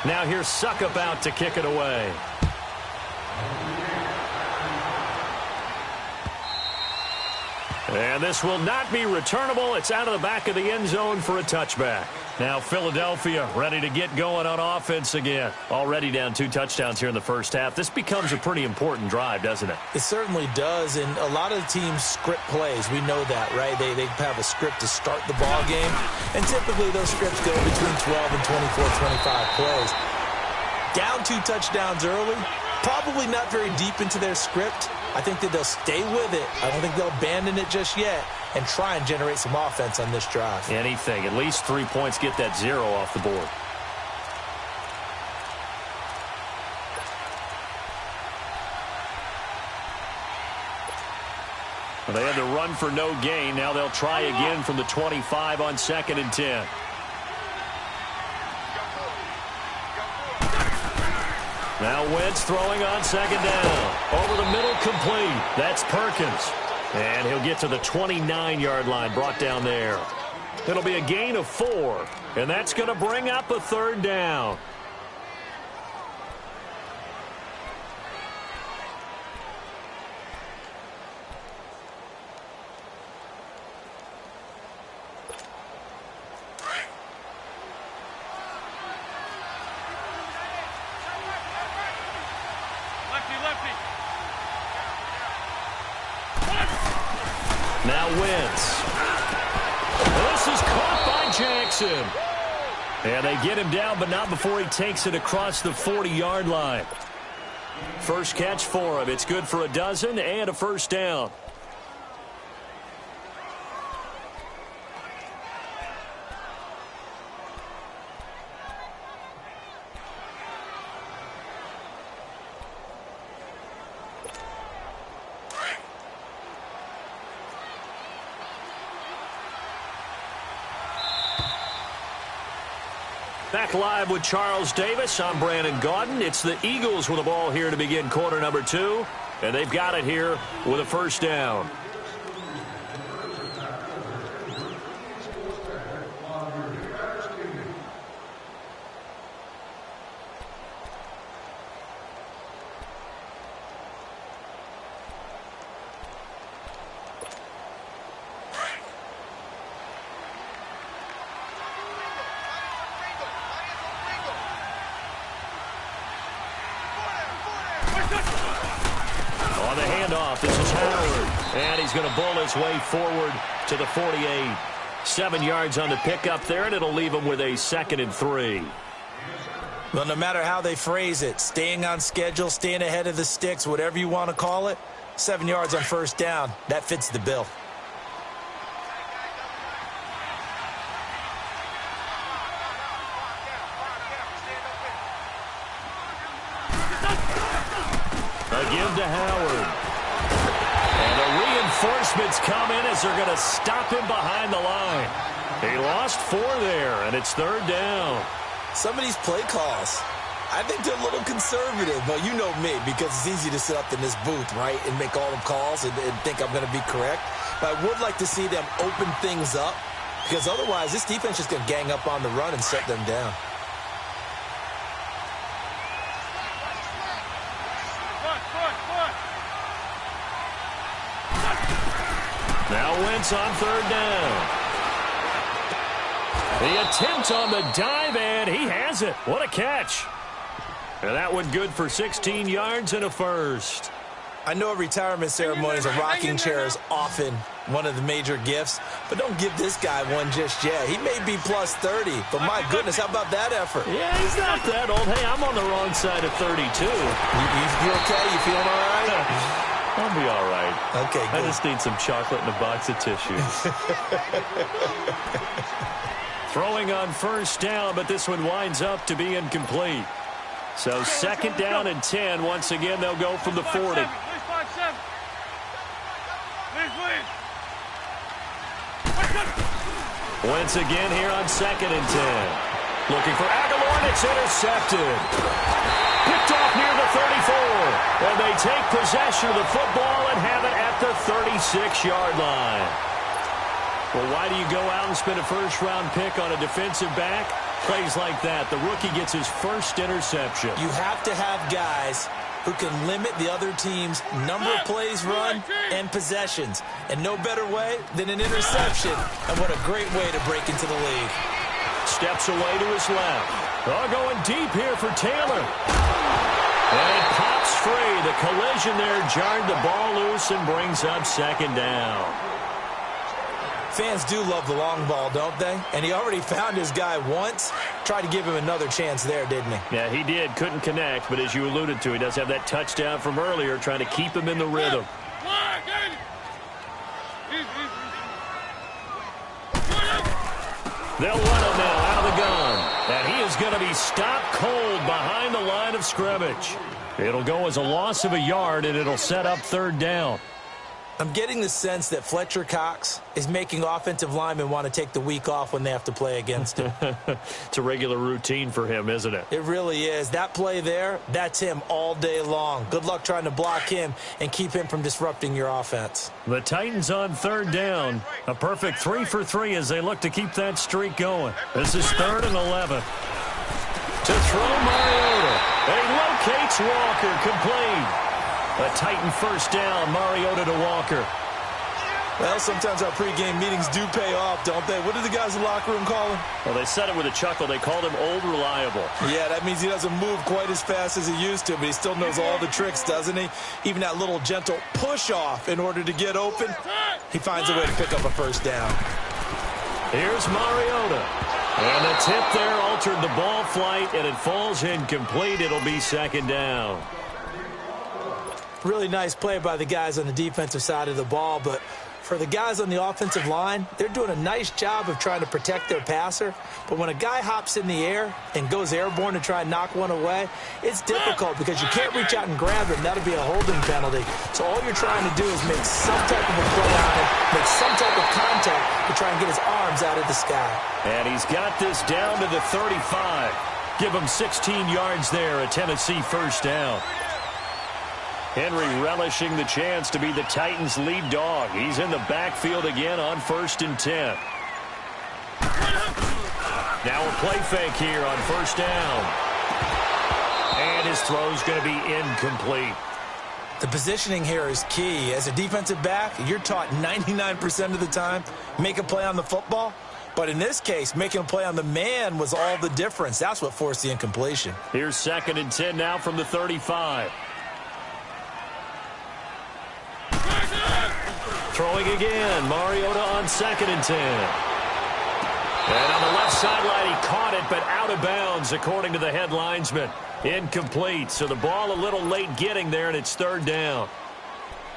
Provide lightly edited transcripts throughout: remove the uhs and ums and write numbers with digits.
Now here's Suck about to kick it away. And this will not be returnable. It's out of the back of the end zone for a touchback. Now Philadelphia ready to get going on offense again. Already down 2 touchdowns here in the first half. This becomes a pretty important drive, doesn't it? It certainly does, and a lot of the teams script plays. We know that, right? They have a script to start the ball game, and typically those scripts go between 12 and 24, 25 plays. Down 2 touchdowns early, probably not very deep into their script. I think that they'll stay with it. I don't think they'll abandon it just yet and try and generate some offense on this drive. Anything. At least 3 points, get that 0 off the board. Well, they had the run for no gain. Now they'll try again from the 25 on 2nd and 10. Now Wentz throwing on 2nd down. Over the middle, complete. That's Perkins. And he'll get to the 29-yard line, brought down there. It'll be a gain of 4, and that's going to bring up a 3rd down. Now Wentz. This is caught by Jackson. And they get him down, but not before he takes it across the 40-yard line. First catch for him. It's good for a dozen and a 1st down. Back live with Charles Davis. I'm Brandon Gaudin. It's the Eagles with the ball here to begin quarter number 2. And they've got it here with a 1st down. This is Howard, and he's going to bowl his way forward to the 48. 7 yards on the pickup there, and it'll leave him with a 2nd and 3. Well, no matter how they phrase it, staying on schedule, staying ahead of the sticks, whatever you want to call it, 7 yards on 1st down, that fits the bill. A give to Howard. And the reinforcements come in as they're going to stop him behind the line. He lost 4 there, and it's 3rd down. Some of these play calls, I think they're a little conservative. But you know me, because it's easy to sit up in this booth, right, and make all the calls and think I'm going to be correct. But I would like to see them open things up, because otherwise this defense is going to gang up on the run and shut them down. Now Wentz on 3rd down. The attempt on the dive, and he has it. What a catch. And that one good for 16 yards and a 1st. I know at retirement ceremonies, a rocking chair is often one of the major gifts, but don't give this guy one just yet. He may be plus 30, but my goodness, how about that effort? Yeah, he's not that old. Hey, I'm on the wrong side of 32. You okay? You feeling all right? I'll be all right. Okay, good. I just need some chocolate and a box of tissues. Throwing on 1st down, but this one winds up to be incomplete. So 2nd down and 10. Once again, they'll go from the 40. Once again here on 2nd and 10. Looking for Aguilar, and it's intercepted. Picked off near the 34. And they take possession of the football and have it at the 36-yard line. Well, why do you go out and spend a 1st-round pick on a defensive back? plays like that, the rookie gets his first interception. You have to have guys who can limit the other team's number of plays run and possessions. And no better way than an interception. And what a great way to break into the league. Steps away to his left. Oh, going deep here for Taylor. And it pops free. The collision there jarred the ball loose and brings up second down. Fans do love the long ball, don't they? And he already found his guy once. Tried to give him another chance there, didn't he? Yeah, he did. Couldn't connect, but as you alluded to, he does have that touchdown from earlier, trying to keep him in the rhythm. They'll run him now out of the gun. And he is going to be stopped cold behind the line of scrimmage. It'll go as a loss of a yard, and it'll set up third down. I'm getting the sense that Fletcher Cox is making offensive linemen want to take the week off when they have to play against him. It's a regular routine for him, isn't it? It really is. That play there, that's him all day long. Good luck trying to block him and keep him from disrupting your offense. The Titans on third down. A perfect 3 for 3 as they look to keep that streak going. This is 3rd and 11. To throw Mariota. And he locates Walker, complete. A Titan first down, Mariota to Walker. Well, sometimes our pregame meetings do pay off, don't they? What did the guys in the locker room call him? Well, they said it with a chuckle. They called him Old Reliable. Yeah, that means he doesn't move quite as fast as he used to, but he still knows all the tricks, doesn't he? Even that little gentle push-off in order to get open, he finds a way to pick up a first down. Here's Mariota. And the tip there altered the ball flight, and it falls incomplete. It'll be second down. Really nice play by the guys on the defensive side of the ball, but for the guys on the offensive line, they're doing a nice job of trying to protect their passer. But when a guy hops in the air and goes airborne to try and knock one away, it's difficult because you can't reach out and grab him. That'll be a holding penalty. So all you're trying to do is make some type of a play on him, make some type of contact to try and get his arms out of the sky. And he's got this down to the 35. Give him 16 yards there, a Tennessee first down. Henry relishing the chance to be the Titans' lead dog. He's in the backfield again on 1st and 10. Now a play fake here on first down. And his throw's going to be incomplete. The positioning here is key. As a defensive back, you're taught 99% of the time, make a play on the football. But in this case, making a play on the man was all the difference. That's what forced the incompletion. Here's 2nd and 10 now from the 35. Throwing again. Mariota on 2nd and 10. And on the left sideline, he caught it, but out of bounds, according to the head linesman. Incomplete. So the ball a little late getting there, and it's 3rd down.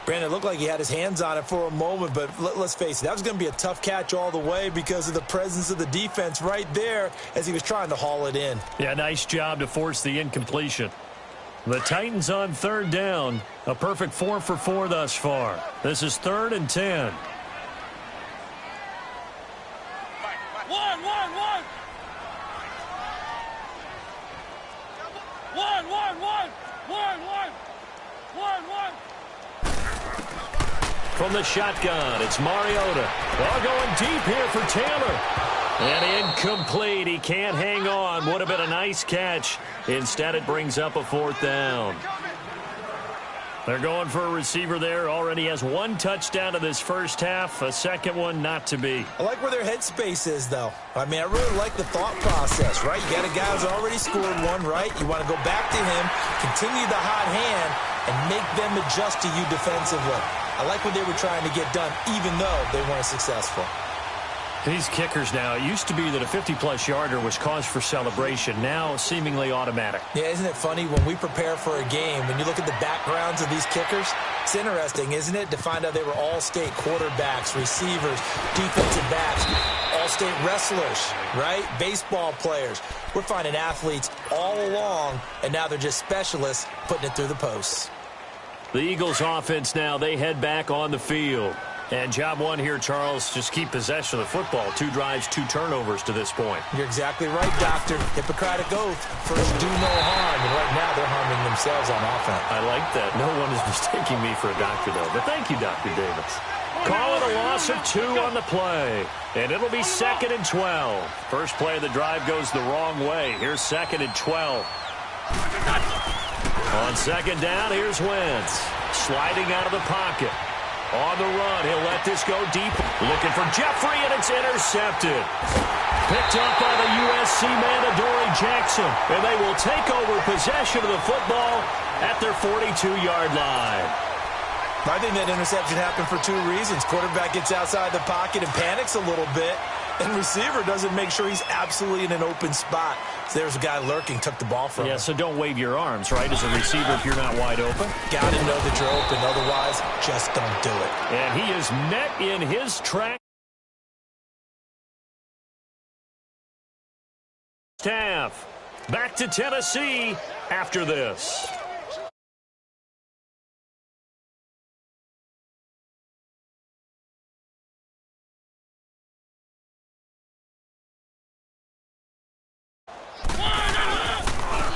Brandon, it looked like he had his hands on it for a moment, but let's face it, that was going to be a tough catch all the way because of the presence of the defense right there as he was trying to haul it in. Yeah, nice job to force the incompletion. The Titans on 3rd down. A perfect 4 for 4 thus far. This is 3rd and 10. From the shotgun, it's Mariota. Well, going deep here for Taylor. And incomplete. He can't hang on. Would have been a nice catch. Instead, it brings up a 4th down. They're going for a receiver there. Already has 1 touchdown in this first half. A second one not to be. I like where their headspace is, though. I mean, I really like the thought process, right? You got a guy who's already scored one, right? You want to go back to him, continue the hot hand, and make them adjust to you defensively. I like what they were trying to get done, even though they weren't successful. These kickers now, it used to be that a 50-plus yarder was cause for celebration. Now, seemingly automatic. Yeah, isn't it funny when we prepare for a game, when you look at the backgrounds of these kickers, it's interesting, isn't it, to find out they were all-state quarterbacks, receivers, defensive backs, all-state wrestlers, right? Baseball players. We're finding athletes all along, and now they're just specialists putting it through the posts. The Eagles offense now, they head back on the field. And job one here, Charles, just keep possession of the football. 2 drives, 2 turnovers to this point. You're exactly right, Doctor. Hippocratic oath. First, do no harm. And right now, they're harming themselves on offense. I like that. No one is mistaking me for a doctor, though. But thank you, Dr. Davis. Call it a loss of 2 on the play. And it'll be 2nd and 12. First play of the drive goes the wrong way. Here's 2nd and 12. On 2nd down, here's Wentz. Sliding out of the pocket. On the run, he'll let this go deep. Looking for Jeffrey, and it's intercepted. Picked up by the USC man, Adoree Jackson. And they will take over possession of the football at their 42-yard line. I think that interception happened for 2 reasons. Quarterback gets outside the pocket and panics a little bit. And receiver doesn't make sure he's absolutely in an open spot. So there's a guy lurking, took the ball from him. Yeah, so don't wave your arms, right, as a receiver if you're not wide open. Got to know that you're open. Otherwise, just don't do it. And he is met in his track. Half. Back to Tennessee after this.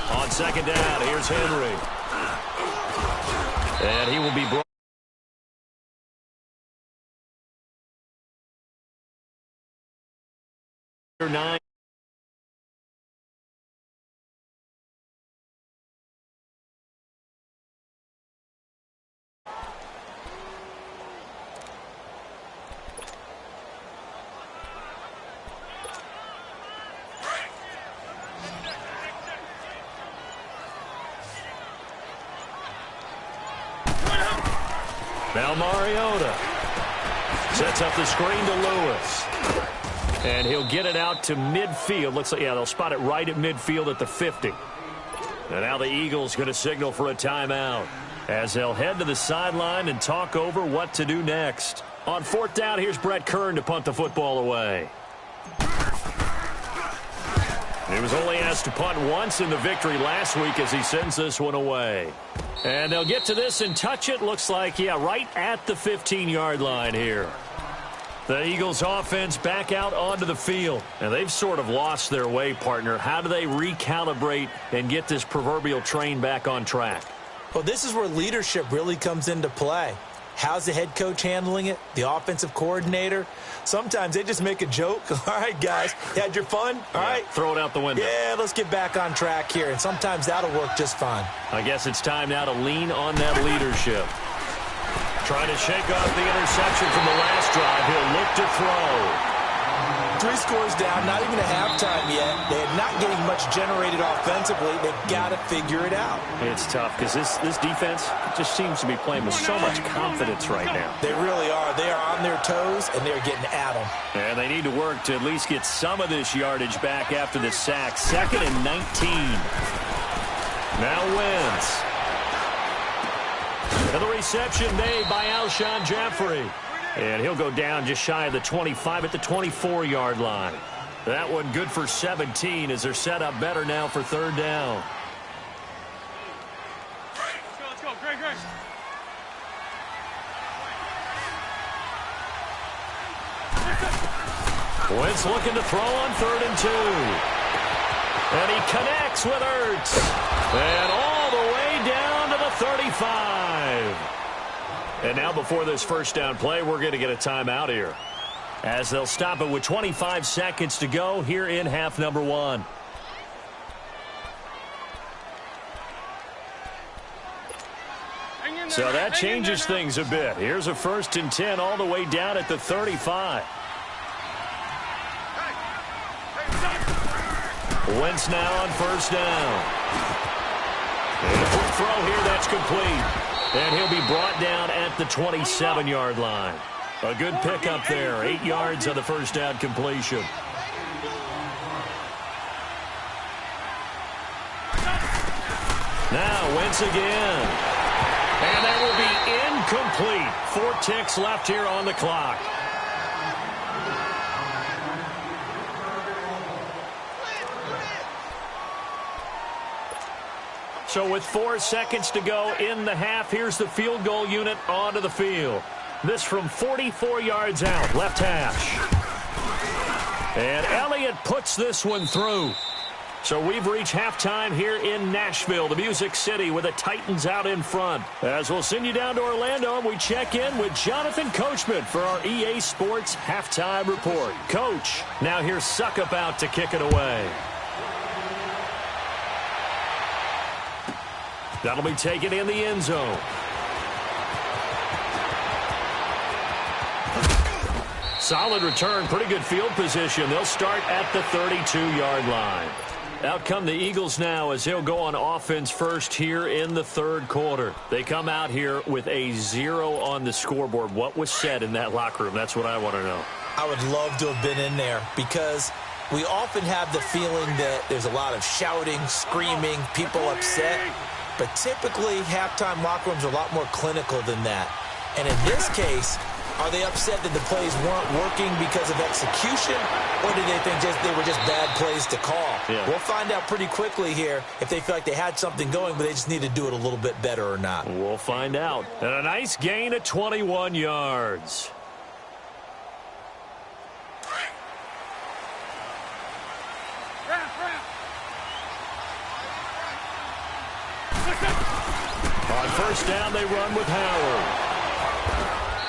On 2nd down, here's Henry. And he will be brought. 9. Now Mariota sets up the screen to Lewis. And he'll get it out to midfield. Looks like, yeah, they'll spot it right at midfield at the 50. And now the Eagles going to signal for a timeout as they'll head to the sideline and talk over what to do next. On 4th down, here's Brett Kern to punt the football away. He was only asked to punt once in the victory last week as he sends this one away. And they'll get to this and touch it. Looks like, yeah, right at the 15-yard line here. The Eagles offense back out onto the field. And they've sort of lost their way, partner. How do they recalibrate and get this proverbial train back on track? Well, this is where leadership really comes into play. How's the head coach handling it? The offensive coordinator? Sometimes they just make a joke. All right, guys, you had your fun? All right. Throw it out the window. Yeah, let's get back on track here. And sometimes that'll work just fine. I guess it's time now to lean on that leadership. Trying to shake off the interception from the last drive. He'll look to throw. 3 scores down, not even a halftime yet. They're not getting much generated offensively. They've got to figure it out. It's tough because this defense just seems to be playing with so much confidence right now. They really are. They are on their toes, and they're getting at them. And they need to work to at least get some of this yardage back after the sack. 2nd and 19. Now Wentz. And the reception made by Alshon Jeffrey. And he'll go down just shy of the 25 at the 24-yard line. That one good for 17 as they're set up better now for 3rd down. Let's go. Great. Wentz looking to throw on 3rd and 2. And he connects with Ertz. And all the way down to the 35. And now before this first down play, we're going to get a timeout here, as they'll stop it with 25 seconds to go here in half number 1. So that changes things a bit. Here's a 1st and 10 all the way down at the 35. Wentz now on 1st down. And a quick throw here, that's complete. And he'll be brought down at the 27-yard line. A good pickup there. 8 yards on the 1st down completion. Now Wentz again. And that will be incomplete. 4 ticks left here on the clock. So with 4 seconds to go in the half, here's the field goal unit onto the field. This from 44 yards out, left hash. And Elliott puts this one through. So we've reached halftime here in Nashville, the Music City, with the Titans out in front. As we'll send you down to Orlando, and we check in with Jonathan Coachman for our EA Sports Halftime Report. Coach, now here's Suckup out to kick it away. That'll be taken in the end zone. Solid return, pretty good field position. They'll start at the 32-yard line. Out come the Eagles now as they'll go on offense first here in the third quarter. They come out here with a 0 on the scoreboard. What was said in that locker room? That's what I want to know. I would love to have been in there because we often have the feeling that there's a lot of shouting, screaming, people upset. But typically, halftime locker rooms are a lot more clinical than that. And in this case, are they upset that the plays weren't working because of execution, or did they think they were just bad plays to call? Yeah. We'll find out pretty quickly here if they feel like they had something going, but they just need to do it a little bit better or not. We'll find out. And a nice gain of 21 yards. On first down, they run with Howard.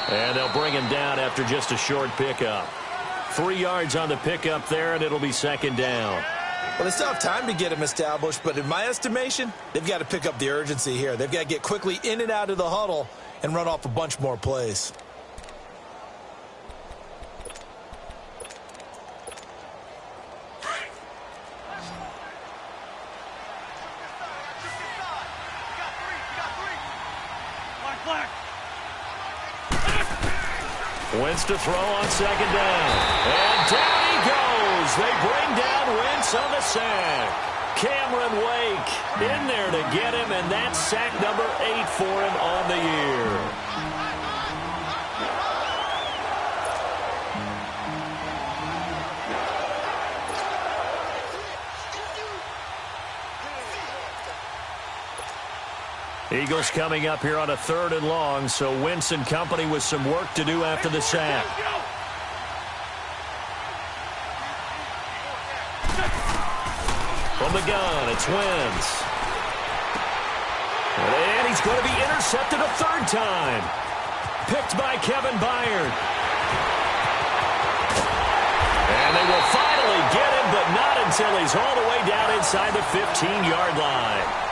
And they'll bring him down after just a short pickup. 3 yards on the pickup there, and it'll be second down. Well, they still have time to get him established, but in my estimation, they've got to pick up the urgency here. They've got to get quickly in and out of the huddle and run off a bunch more plays. Wentz to throw on second down. And down he goes. They bring down Wentz on the sack. Cameron Wake in there to get him, and that's sack number 8 for him on the year. Eagles coming up here on a 3rd and long, so Wentz and company with some work to do after the sack. From the gun, it's Wentz. And he's going to be intercepted a 3rd time. Picked by Kevin Byard. And they will finally get him, but not until he's all the way down inside the 15-yard line.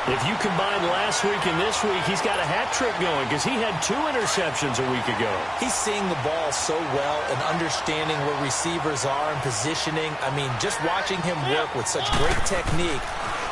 If you combine last week and this week, he's got a hat trick going because he had 2 interceptions a week ago. He's seeing the ball so well and understanding where receivers are and positioning. I mean, just watching him work with such great technique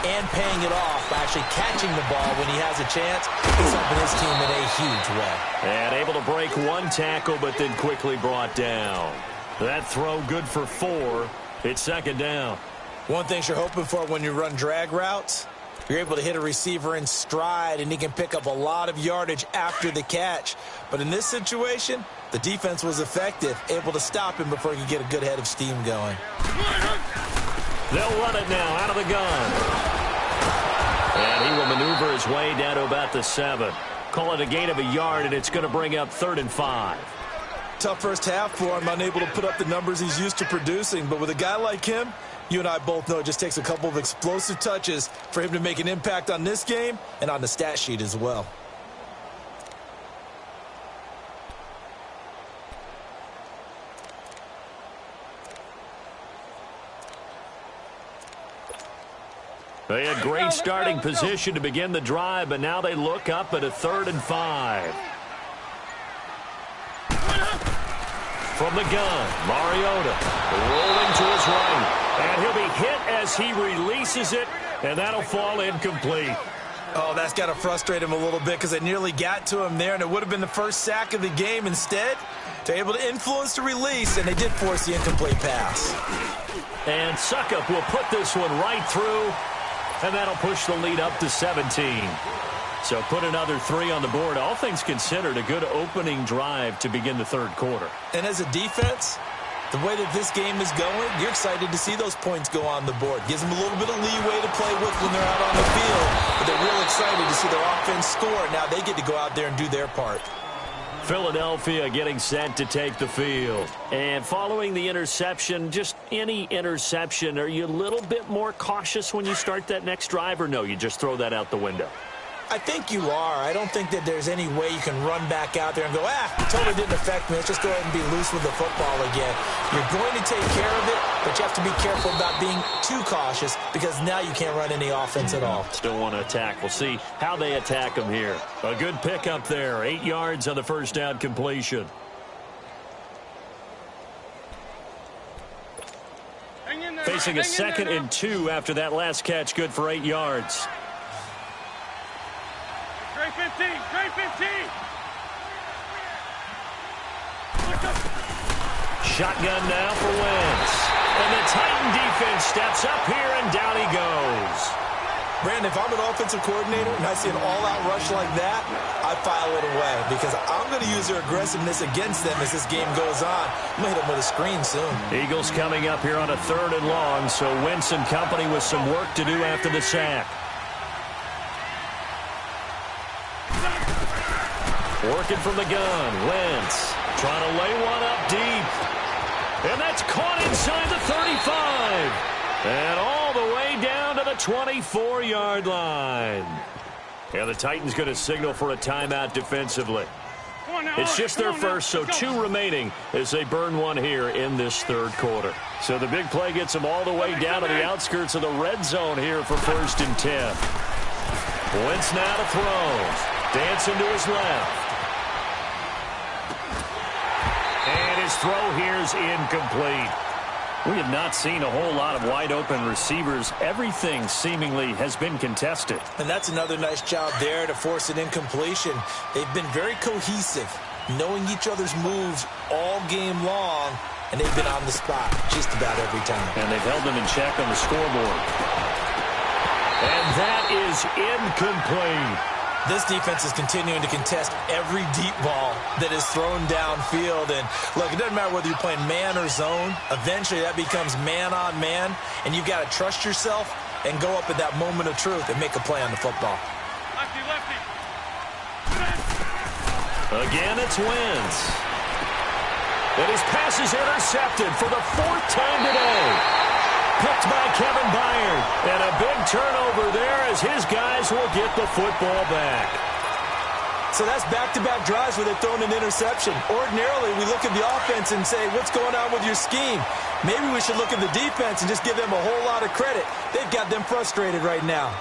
and paying it off by actually catching the ball when he has a chance, he's helping his team in a huge way. And able to break 1 tackle, but then quickly brought down. That throw good for 4. It's second down. One thing you're hoping for when you run drag routes, you're able to hit a receiver in stride, and he can pick up a lot of yardage after the catch. But in this situation, the defense was effective, able to stop him before he could get a good head of steam going. They'll run it now out of the gun. And he will maneuver his way down to about the 7. Call it a gain of a yard, and it's going to bring up 3rd and 5. Tough first half for him, unable to put up the numbers he's used to producing. But with a guy like him, you and I both know it just takes a couple of explosive touches for him to make an impact on this game and on the stat sheet as well. They had great starting position to begin the drive, but now they look up at a 3rd and 5. From the gun, Mariota rolling to his right. And he'll be hit as he releases it, and that'll fall incomplete. Oh, that's got to frustrate him a little bit because it nearly got to him there, and it would have been the first sack of the game. Instead, they're able to influence the release, and they did force the incomplete pass. And Suckup will put this one right through, and that'll push the lead up to 17. So put another 3 on the board. All things considered, a good opening drive to begin the 3rd quarter. And as a defense, the way that this game is going, you're excited to see those points go on the board. Gives them a little bit of leeway to play with when they're out on the field. But they're real excited to see their offense score. Now they get to go out there and do their part. Philadelphia getting set to take the field. And following the interception, just any interception, are you a little bit more cautious when you start that next drive, or no, you just throw that out the window? I think you are. I don't think that there's any way you can run back out there and go, totally didn't affect me. Let's just go ahead and be loose with the football again. You're going to take care of it, but you have to be careful about being too cautious because now you can't run any offense at all. Still want to attack. We'll see how they attack them here. A good pickup there. 8 yards on the first down completion. Facing a 2nd and 2 after that last catch. Good for 8 yards. Trey 15, Trey 15. Shotgun now for Wentz. And the Titan defense steps up here, and down he goes. Brandon, if I'm an offensive coordinator and I see an all-out rush like that, I file it away because I'm going to use their aggressiveness against them as this game goes on. I'm going to hit them with a screen soon. Eagles coming up here on a 3rd and long, so Wentz and company with some work to do after the sack. Working from the gun, Wentz trying to lay one up deep. And that's caught inside the 35. And all the way down to the 24-yard line. And the Titans going to signal for a timeout defensively. It's just their first, so 2 remaining as they burn one here in this 3rd quarter. So the big play gets them all the way down to the outskirts of the red zone here for 1st and 10. Wentz now to throw. Dancing to his left. And his throw here's incomplete. We have not seen a whole lot of wide-open receivers. Everything seemingly has been contested. And that's another nice job there to force an incompletion. They've been very cohesive, knowing each other's moves all game long, and they've been on the spot just about every time. And they've held them in check on the scoreboard. And that is incomplete. This defense is continuing to contest every deep ball that is thrown downfield. And, look, it doesn't matter whether you're playing man or zone. Eventually, that becomes man on man. And you've got to trust yourself and go up at that moment of truth and make a play on the football. Lefty, lefty. Again, it's Wentz. And his pass is intercepted for the 4th time today. Picked by Kevin Byard. And a big turnover there as his guys will get the football back. So that's back-to-back drives where they've thrown an interception. Ordinarily, we look at the offense and say, what's going on with your scheme? Maybe we should look at the defense and just give them a whole lot of credit. They've got them frustrated right now.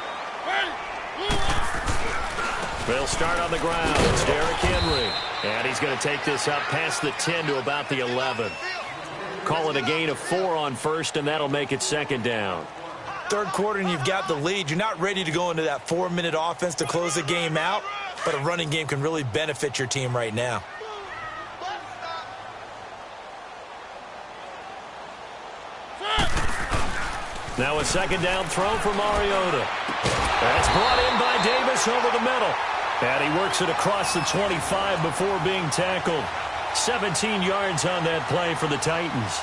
They'll start on the ground. It's Derrick Henry. And he's going to take this up past the 10 to about the 11. Call it a gain of 4 on 1st, and that'll make it 2nd down. 3rd quarter, and you've got the lead. You're not ready to go into that 4-minute offense to close the game out, but a running game can really benefit your team right now. Now a 2nd down throw for Mariota. That's brought in by Davis over the middle. And he works it across the 25 before being tackled. 17 yards on that play for the Titans.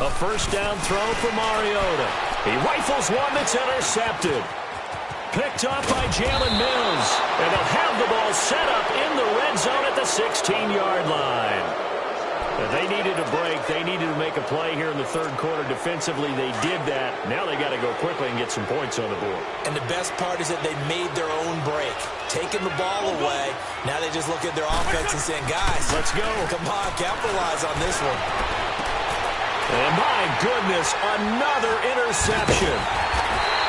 A 1st down throw for Mariota. He rifles one that's intercepted. Picked off by Jalen Mills. And they'll have the ball set up in the red zone at the 16-yard line. They needed a break. They needed to make a play here in the 3rd quarter. Defensively, they did that. Now they got to go quickly and get some points on the board. And the best part is that they made their own break. Taking the ball away. Now they just look at their offense and saying, guys, let's go. Come on, capitalize on this one. And my goodness, another interception.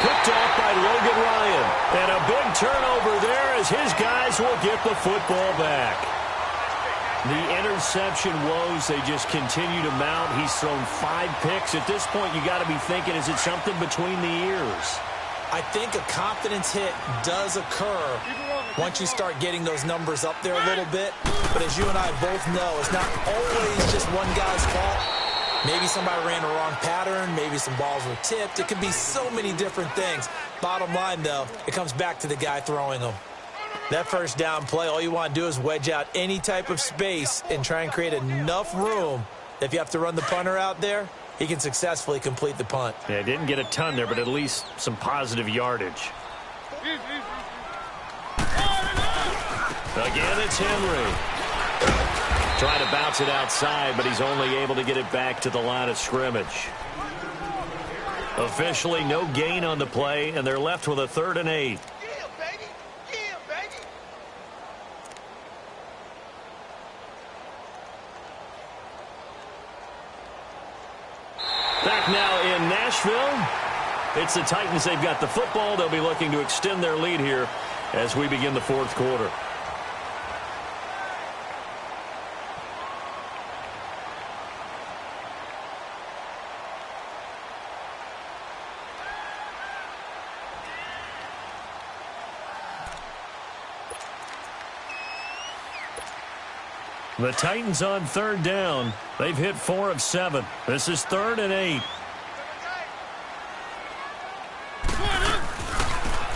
Picked off by Logan Ryan. And a big turnover there as his guys will get the football back. The interception woes, they just continue to mount. He's thrown 5 picks. At this point, you got to be thinking, is it something between the ears? I think a confidence hit does occur once you start getting those numbers up there a little bit. But as you and I both know, it's not always just one guy's fault. Maybe somebody ran the wrong pattern. Maybe some balls were tipped. It could be so many different things. Bottom line, though, it comes back to the guy throwing them. That first down play, all you want to do is wedge out any type of space and try and create enough room that if you have to run the punter out there, he can successfully complete the punt. Yeah, didn't get a ton there, but at least some positive yardage. Again, it's Henry. Trying to bounce it outside, but he's only able to get it back to the line of scrimmage. Officially, no gain on the play, and they're left with a 3rd and 8. Back now in Nashville. It's the Titans. They've got the football. They'll be looking to extend their lead here as we begin the 4th quarter. The Titans on 3rd down. They've hit 4 of 7. This is 3rd and 8.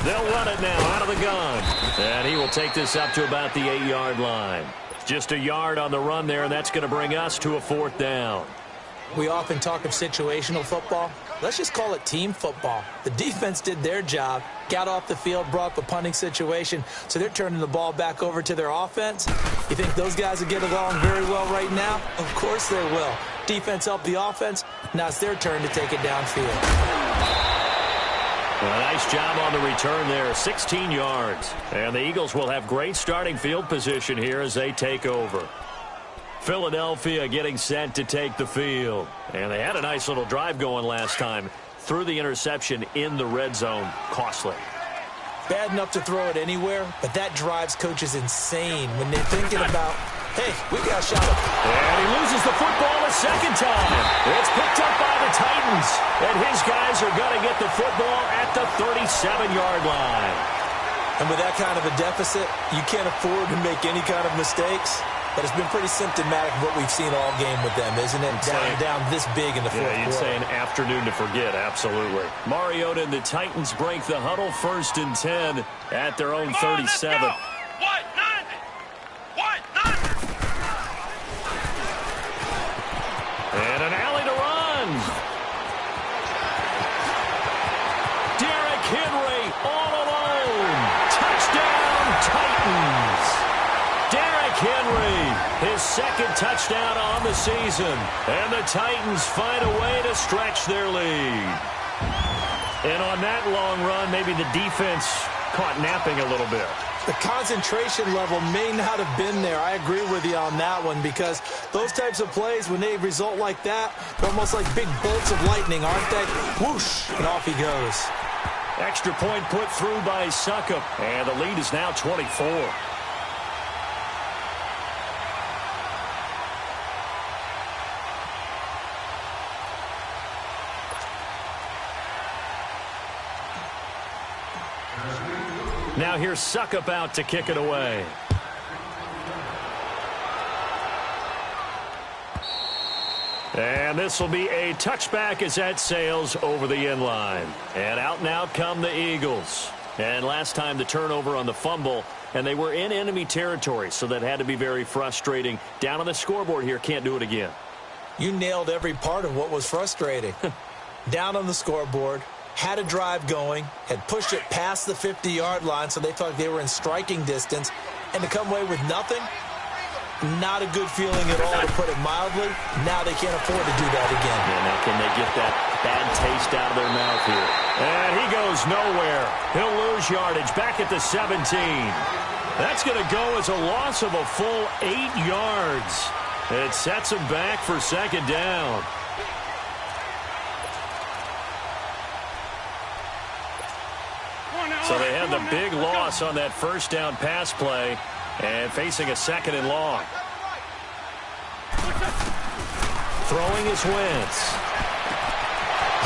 They'll run it now out of the gun. And he will take this up to about the 8-yard line. Just a yard on the run there, and that's going to bring us to a 4th down. We often talk of situational football. Let's just call it team football. The defense did their job, got off the field, brought up a punting situation, so they're turning the ball back over to their offense. You think those guys will get along very well right now? Of course they will. Defense helped the offense. Now it's their turn to take it downfield. Well, nice job on the return there, 16 yards. And the Eagles will have great starting field position here as they take over. Philadelphia getting set to take the field. And they had a nice little drive going last time. Threw the interception in the red zone. Costly. Bad enough to throw it anywhere, but that drives coaches insane when they're thinking about, hey, we got a shot at it. And he loses the football a second time. It's picked up by the Titans. And his guys are going to get the football at the 37-yard line. And with that kind of a deficit, you can't afford to make any kind of mistakes. But it's been pretty symptomatic of what we've seen all game with them, isn't it? Down this big in the 4th quarter. Yeah, you'd say an afternoon to forget, absolutely. Mariota and the Titans break the huddle 1st and 10 at their own 37. And an alley to run. Derrick Henry all alone. Touchdown, Titans. Derrick Henry, his 2nd touchdown on the season. And the Titans find a way to stretch their lead. And on that long run, maybe the defense caught napping a little bit. The concentration level may not have been there. I agree with you on that one because those types of plays, when they result like that, they're almost like big bolts of lightning, aren't they? Whoosh, and off he goes. Extra point put through by Suckup. And the lead is now 24. Now here's Suckup out to kick it away. And this will be a touchback as that sails over the end line. And out now come the Eagles. And last time the turnover on the fumble, and they were in enemy territory, so that had to be very frustrating. Down on the scoreboard here, can't do it again. You nailed every part of what was frustrating. Down on the scoreboard, had a drive going, had pushed it past the 50-yard line, so they thought they were in striking distance, and to come away with nothing, not a good feeling at all, to put it mildly. Now they can't afford to do that again. Yeah, now can they get that bad taste out of their mouth here? And he goes nowhere. He'll lose yardage back at the 17. That's going to go as a loss of a full 8 yards. It sets him back for 2nd down. So they had the big loss on that 1st down pass play and facing a 2nd and long. Throwing is Wentz.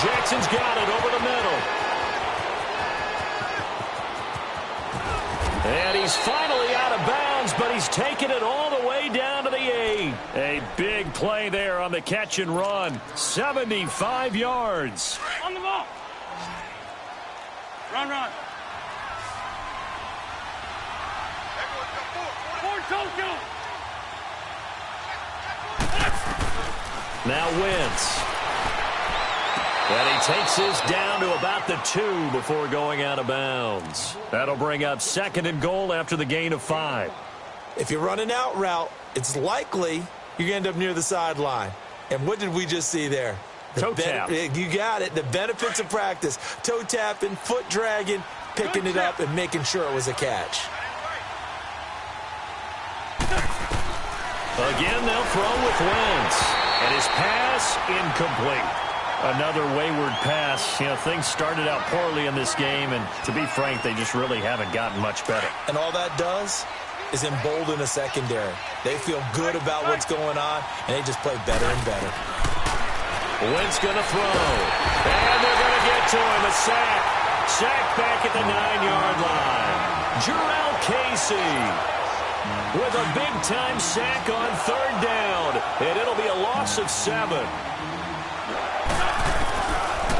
Jackson's got it over the middle. And he's is finally out of bounds, but he's taken it all the way down to the 8. A big play there on the catch and run. 75 yards. On the ball. Run, run. Forward, Tokyo. Now Wentz. And he takes this down to about the 2 before going out of bounds. That'll bring up 2nd and goal after the gain of 5. If you run an out route, it's likely you're going to end up near the sideline. And what did we just see there? Toe tap. You got it. The benefits of practice. Toe tapping, foot dragging, picking it up, and making sure it was a catch. Again, they'll throw with Wentz. And his pass incomplete. Another wayward pass. You know, things started out poorly in this game, and to be frank, they just really haven't gotten much better. And all that does is embolden a secondary. They feel good about what's going on, and they just play better and better. Wentz going to throw. And they're going to get to him. A sack. Sack back at the 9-yard line. Jarrell Casey with a big-time sack on 3rd down. And it'll be a loss of 7.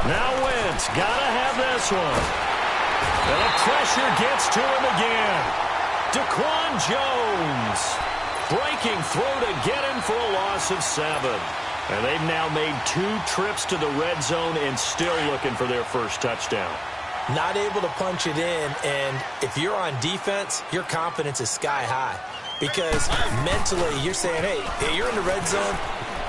Now Wentz got to have this one. And the pressure gets to him again. Daquan Jones breaking through to get him for a loss of 7. And they've now made 2 trips to the red zone and still looking for their first touchdown. Not able to punch it in, and if you're on defense, your confidence is sky high. Because mentally, you're saying, hey, you're in the red zone.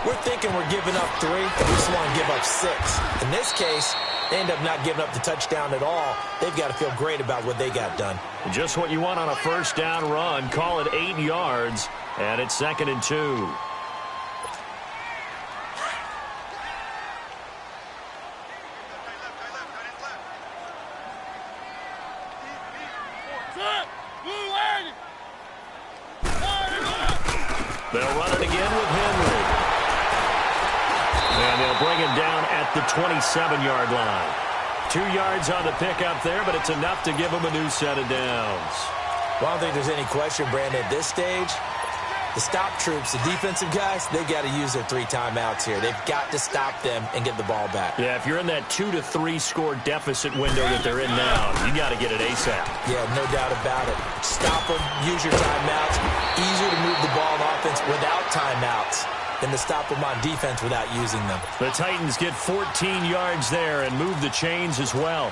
We're thinking we're giving up 3, but we just want to give up 6. In this case, they end up not giving up the touchdown at all. They've got to feel great about what they got done. Just what you want on a first down run. Call it 8 yards, and it's 2nd and 2. They'll run it again with Henry. And they'll bring him down at the 27-yard line. 2 yards on the pickup there, but it's enough to give him a new set of downs. Well, I don't think there's any question, Brandon, at this stage, the stop troops, the defensive guys, they got to use their 3 timeouts here. They've got to stop them and get the ball back. Yeah, if you're in that 2 to 3 score deficit window that they're in now, you got to get it ASAP. Yeah, no doubt about it. Stop them, use your timeouts. Easier to move the ball on offense without timeouts than to stop them on defense without using them. The Titans get 14 yards there and move the chains as well.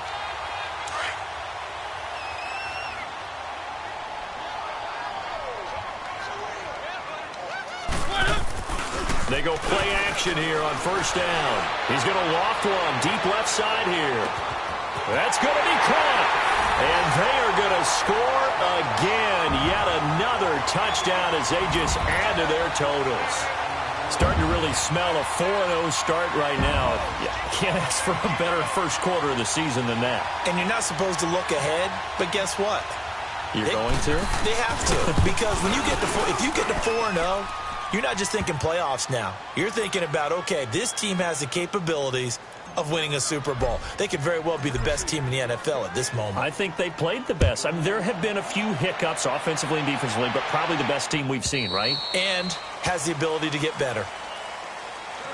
They go play action here on first down. He's going to loft one deep left side here. That's going to be caught. And they are going to score again. Yet another touchdown as they just add to their totals. Starting to really smell a 4-0 start right now. You can't ask for a better first quarter of the season than that. And you're not supposed to look ahead, but guess what? You're going to? They have to. Because when you get to if you get to 4-0, you're not just thinking playoffs now. You're thinking about, okay, this team has the capabilities of winning a Super Bowl. They could very well be the best team in the NFL at this moment. I think they played the best. I mean, there have been a few hiccups offensively and defensively, but probably the best team we've seen, right? And has the ability to get better.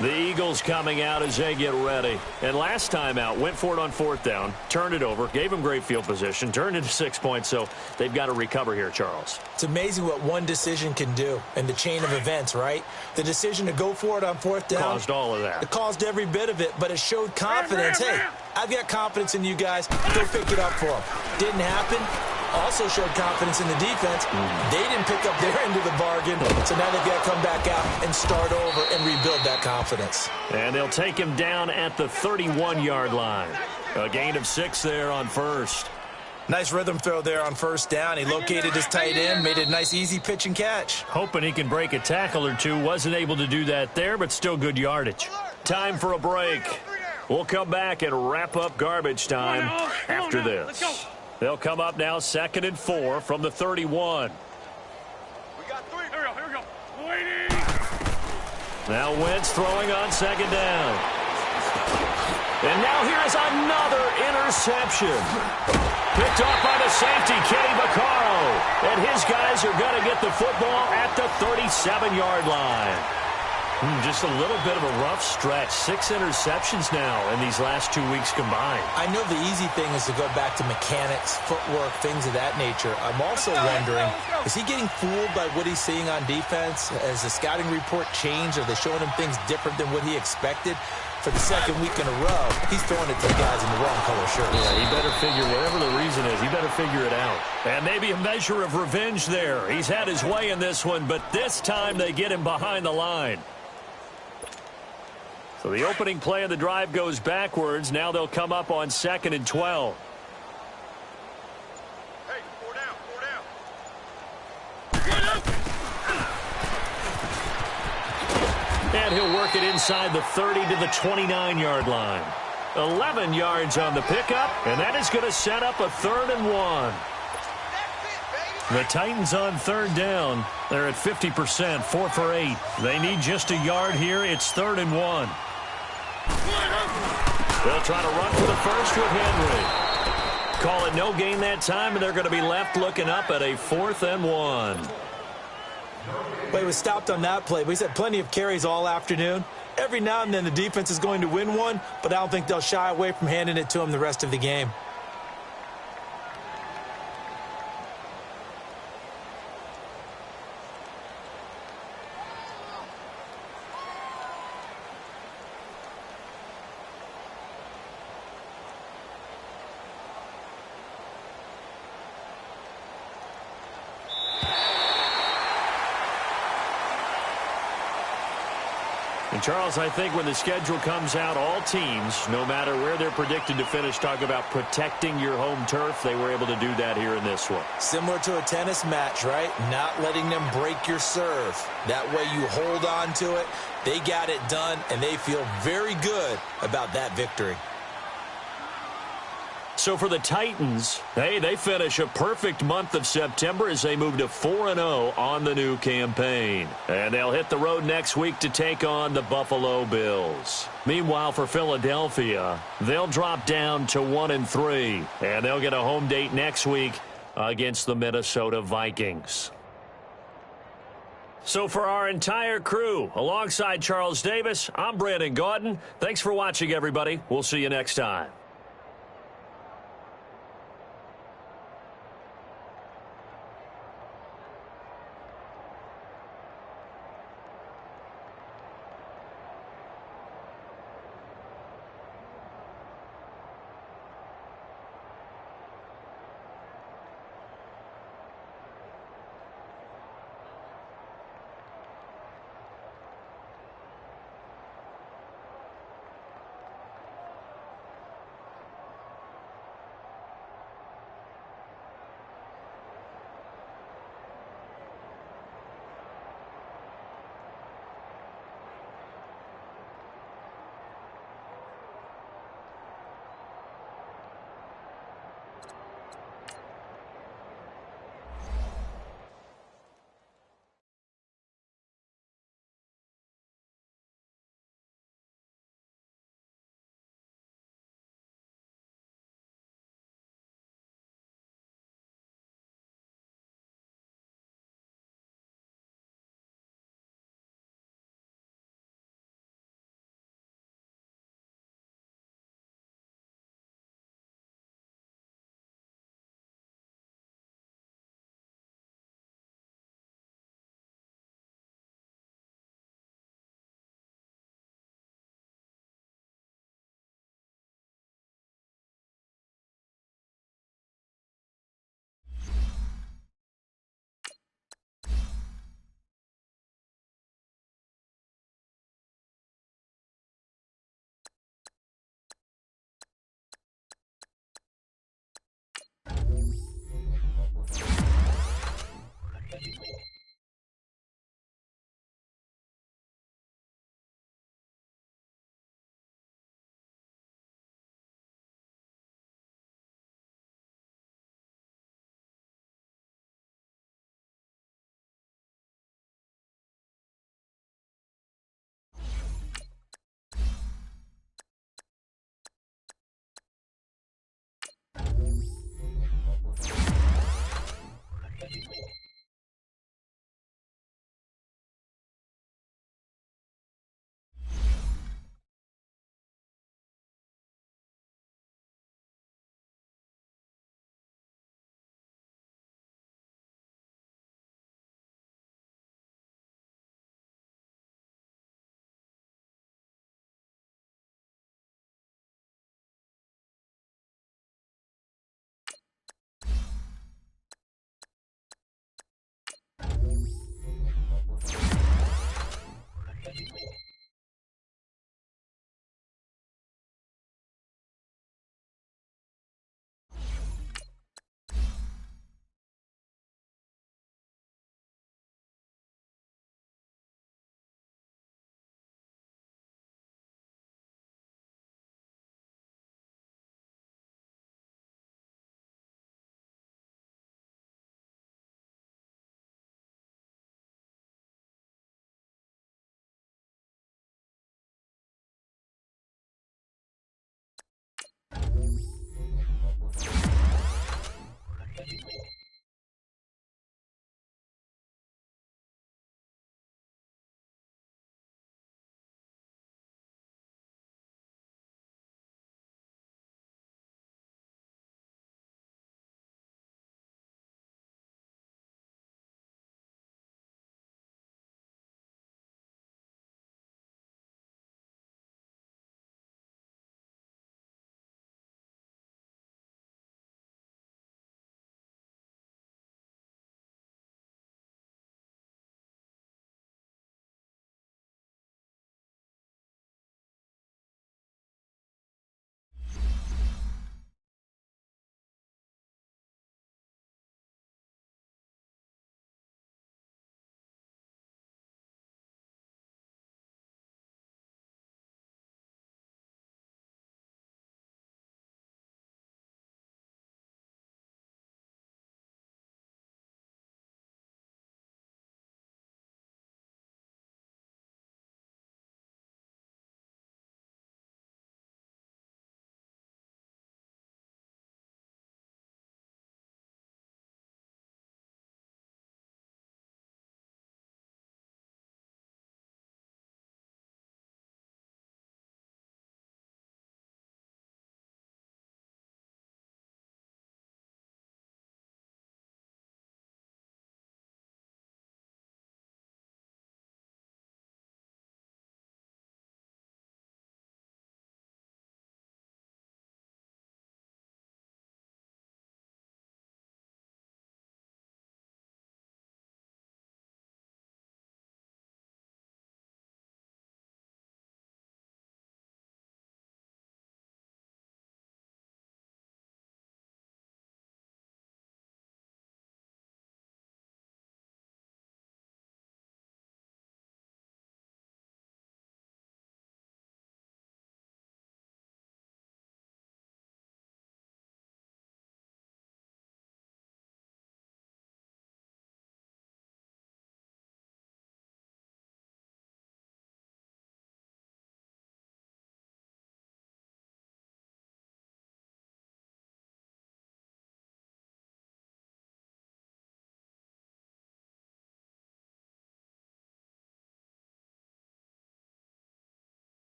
The Eagles coming out as they get ready. And last time out, went for it on 4th down, turned it over, gave them great field position, turned into 6 points, so they've got to recover here, Charles. It's amazing what one decision can do in the chain of events, right? The decision to go for it on 4th down. Caused all of that. It caused every bit of it, but it showed confidence. Hey, I've got confidence in you guys. Go pick it up for them. Didn't happen. Also showed confidence in the defense. They didn't pick up their end of the bargain, so now they've got to come back out and start over and rebuild that confidence. And they'll take him down at the 31-yard line. A gain of 6 there on first. Nice rhythm throw there on first down. He located his tight end, made it a nice easy pitch and catch. Hoping he can break a tackle or two. Wasn't able to do that there, but still good yardage. Time for a break. We'll come back and wrap up garbage time after this. They'll come up now 2nd and 4 from the 31. We got 3. Here we go. Waiting. Now Wentz throwing on 2nd down. And now here's another interception. Picked off by the safety, Kenny Vaccaro. And his guys are going to get the football at the 37-yard line. Just a little bit of a rough stretch. 6 interceptions now in these last 2 weeks combined. I know the easy thing is to go back to mechanics, footwork, things of that nature. I'm also wondering, is he getting fooled by what he's seeing on defense? Has the scouting report changed? Are they showing him things different than what he expected? For the second week in a row, he's throwing it to the guys in the wrong color shirts. Yeah, he better figure, whatever the reason is, he better figure it out. And maybe a measure of revenge there. He's had his way in this one, but this time they get him behind the line. So the opening play of the drive goes backwards. Now they'll come up on 2nd and 12. Hey, 4 down, 4 down. And he'll work it inside the 30 to the 29-yard line. 11 yards on the pickup, and that is going to set up a 3rd and 1. The Titans on 3rd down. They're at 50%, 4 for 8. They need just a yard here. It's 3rd and 1. They'll try to run for the first with Henry. Call it no gain that time, and they're going to be left looking up at a 4th and 1. Well, he was stopped on that play, but he's had plenty of carries all afternoon. Every now and then the defense is going to win one, but I don't think they'll shy away from handing it to him the rest of the game. And Charles, I think when the schedule comes out, all teams, no matter where they're predicted to finish, talk about protecting your home turf. They were able to do that here in this one. Similar to a tennis match, right? Not letting them break your serve. That way you hold on to it. They got it done, and they feel very good about that victory. So for the Titans, hey, they finish a perfect month of September as they move to 4-0 on the new campaign. And they'll hit the road next week to take on the Buffalo Bills. Meanwhile, for Philadelphia, they'll drop down to 1-3. And they'll get a home date next week against the Minnesota Vikings. So for our entire crew, alongside Charles Davis, I'm Brandon Gaudin. Thanks for watching, everybody. We'll see you next time.